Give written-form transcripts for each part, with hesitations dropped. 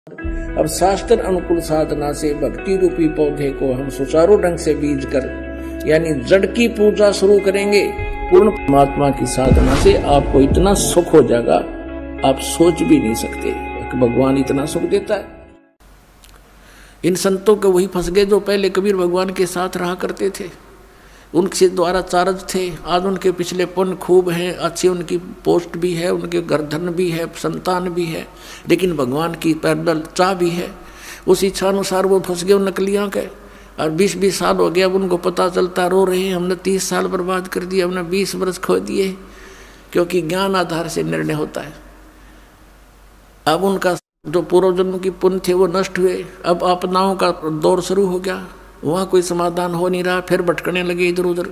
अब शास्त्र अनुकूल साधना से भक्ति रूपी पौधे को हम सुचारू ढंग से बीज कर यानी जड़ की पूजा शुरू करेंगे। पूर्ण परमात्मा की साधना से आपको इतना सुख हो जाएगा, आप सोच भी नहीं सकते कि भगवान इतना सुख देता है। इन संतों के वही फंस गए जो पहले कबीर भगवान के साथ रहा करते थे, उनके द्वारा चार्ज थे। आज उनके पिछले पुण्य खूब हैं, अच्छी उनकी पोस्ट भी है, उनके गर्दन भी है, संतान भी है, लेकिन भगवान की पैदल चाह भी है। उस इच्छा अनुसार वो फंस गए उन नकलियाँ के। और 20-20 साल हो गया, अब उनको पता चलता रो रहे हैं हमने 30 साल बर्बाद कर दिए, हमने 20 वर्ष खो दिए, क्योंकि ज्ञान आधार से निर्णय होता है। अब उनका जो पूर्व जन्म की पुण्य थे वो नष्ट हुए, अब आपदाओं का दौर शुरू हो गया, वहाँ कोई समाधान हो नहीं रहा। फिर भटकने लगे इधर उधर,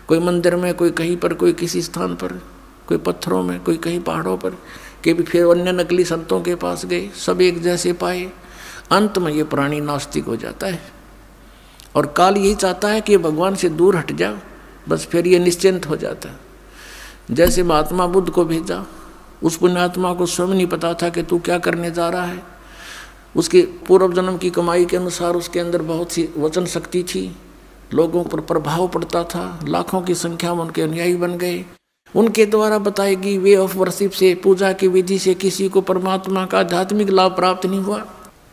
कोई मंदिर में, कोई कहीं पर, कोई किसी स्थान पर, कोई पत्थरों में, कोई कहीं पहाड़ों पर, कि भी फिर अन्य नकली संतों के पास गए, सब एक जैसे पाए। अंत में ये प्राणी नास्तिक हो जाता है और काल यही चाहता है कि भगवान से दूर हट जा, बस फिर ये निश्चिंत हो जाता है। जैसे महात्मा बुद्ध को भेजा, उस पुण्यात्मा को स्वयं नहीं पता था कि तू क्या करने जा रहा है। उसके पूर्व जन्म की कमाई के अनुसार उसके अंदर बहुत सी वचन शक्ति थी, लोगों पर प्रभाव पड़ता था, लाखों की संख्या में उनके अनुयायी बन गए। उनके द्वारा बताई गई वे ऑफ वर्शिप से, पूजा की विधि से किसी को परमात्मा का आध्यात्मिक लाभ प्राप्त नहीं हुआ।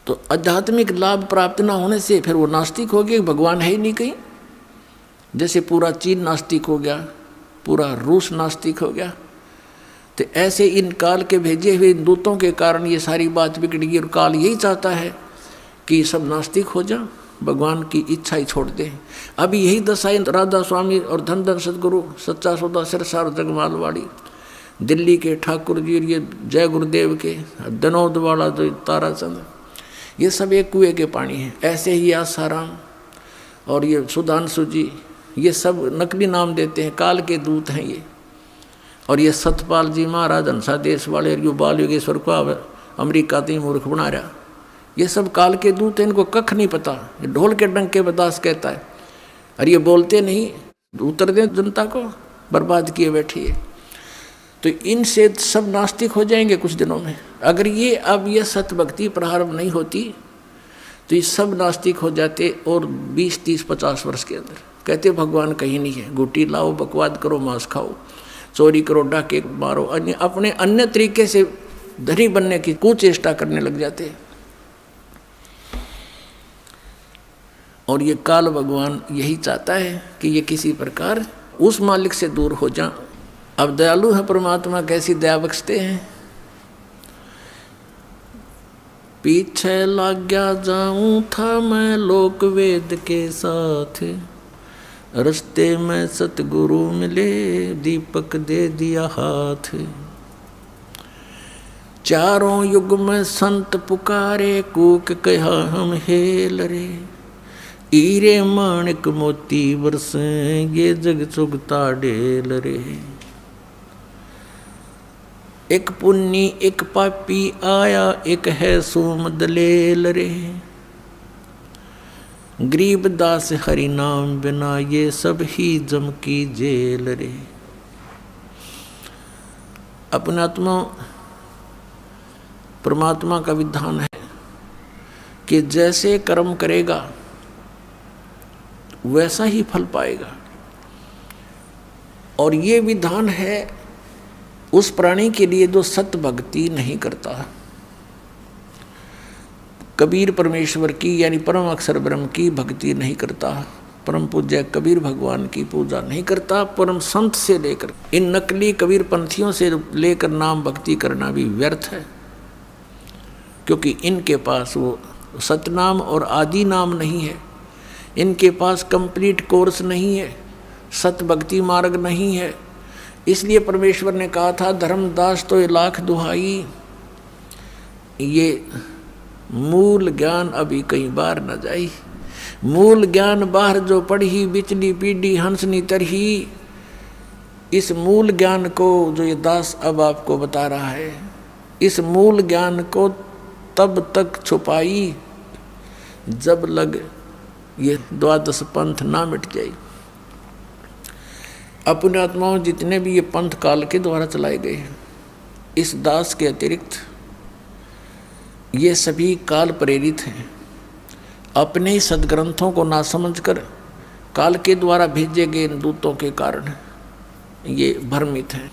तो आध्यात्मिक लाभ प्राप्त न होने से फिर वो नास्तिक हो गए, भगवान है ही नहीं कहीं। जैसे पूरा चीन नास्तिक हो गया, पूरा रूस नास्तिक हो गया। तो ऐसे इन काल के भेजे हुए दूतों के कारण ये सारी बात बिगड़ गई और काल यही चाहता है कि सब नास्तिक हो जा, भगवान की इच्छा ही छोड़ दे। अभी यही दशा राधा स्वामी और धन धन सदगुरु सच्चा सौदा सिरसार जगमालवाड़ी, दिल्ली के ठाकुर जी, ये जय गुरुदेव के दनौद वाला जो ताराचंद, ये सब एक कुएं के पानी हैं। ऐसे ही आसाराम और ये सुधांशु जी, ये सब नकली नाम देते हैं, काल के दूत हैं ये। और ये सतपाल जी महाराज हंसा देश वाले, और यो बाल योगेश्वर को अमेरिका तीन मूर्ख बना रहा, ये सब काल के दूत हैं, इनको कख नहीं पता। ये ढोल के डंके बदास कहता है, और ये बोलते नहीं, उतर दें जनता को, बर्बाद किए बैठी है। तो इनसे सब नास्तिक हो जाएंगे कुछ दिनों में। अगर ये अब ये सत भक्ति प्रारंभ नहीं होती तो ये सब नास्तिक हो जाते, और 20, 30, 50 वर्ष के अंदर। कहते भगवान कहीं नहीं है, गुटी लाओ, बकवाद करो, मांस खाओ, चोरी करो, डाके मारो, अपने अन्य तरीके से धनी बनने की कुचेष्टा करने लग जाते हैं। और ये काल भगवान यही चाहता है कि ये किसी प्रकार उस मालिक से दूर हो जा। अब दयालु है परमात्मा, कैसी दया बख्शते हैं। पीछे लग गया जाऊं था मैं लोक वेद के साथ, रस्ते में सतगुरु मिले, दीपक दे दिया हाथ। चारों युग में संत पुकारे, कूक कहा हम हेल रे, हीरे माणिक मोती बरसे, ये जग चुगता ढेल रे। एक पुन्नी एक पापी आया, एक है सोम दलेल रे, गरीब दास हरि नाम बिना, ये सब ही जम की जेल रे। अपने आत्मा परमात्मा का विधान है कि जैसे कर्म करेगा वैसा ही फल पाएगा। और ये विधान है उस प्राणी के लिए जो सत भक्ति नहीं करता। कबीर परमेश्वर की यानी परम अक्षर ब्रह्म की भक्ति नहीं करता, परम पूज्य कबीर भगवान की पूजा नहीं करता, परम संत से लेकर इन नकली कबीर पंथियों से लेकर नाम भक्ति करना भी व्यर्थ है, क्योंकि इनके पास वो सतनाम और आदि नाम नहीं है, इनके पास कंप्लीट कोर्स नहीं है, सत भक्ति मार्ग नहीं है। इसलिए परमेश्वर ने कहा था, धर्मदास तो 1,00,000 दुहाई, ये मूल ज्ञान अभी कई बार न जाई। मूल ज्ञान बाहर जो पढ़ी, बिचली पीढ़ी हंसनी तरही। इस मूल ज्ञान को जो ये दास अब आपको बता रहा है, इस मूल ज्ञान को तब तक छुपाई जब लग ये 12 पंथ ना मिट जाए। अपने आत्माओं जितने भी ये पंथ काल के द्वारा चलाए गए हैं, इस दास के अतिरिक्त ये सभी काल प्रेरित हैं। अपने ही सदग्रंथों को ना समझकर काल के द्वारा भेजे गए दूतों के कारण ये भ्रमित हैं।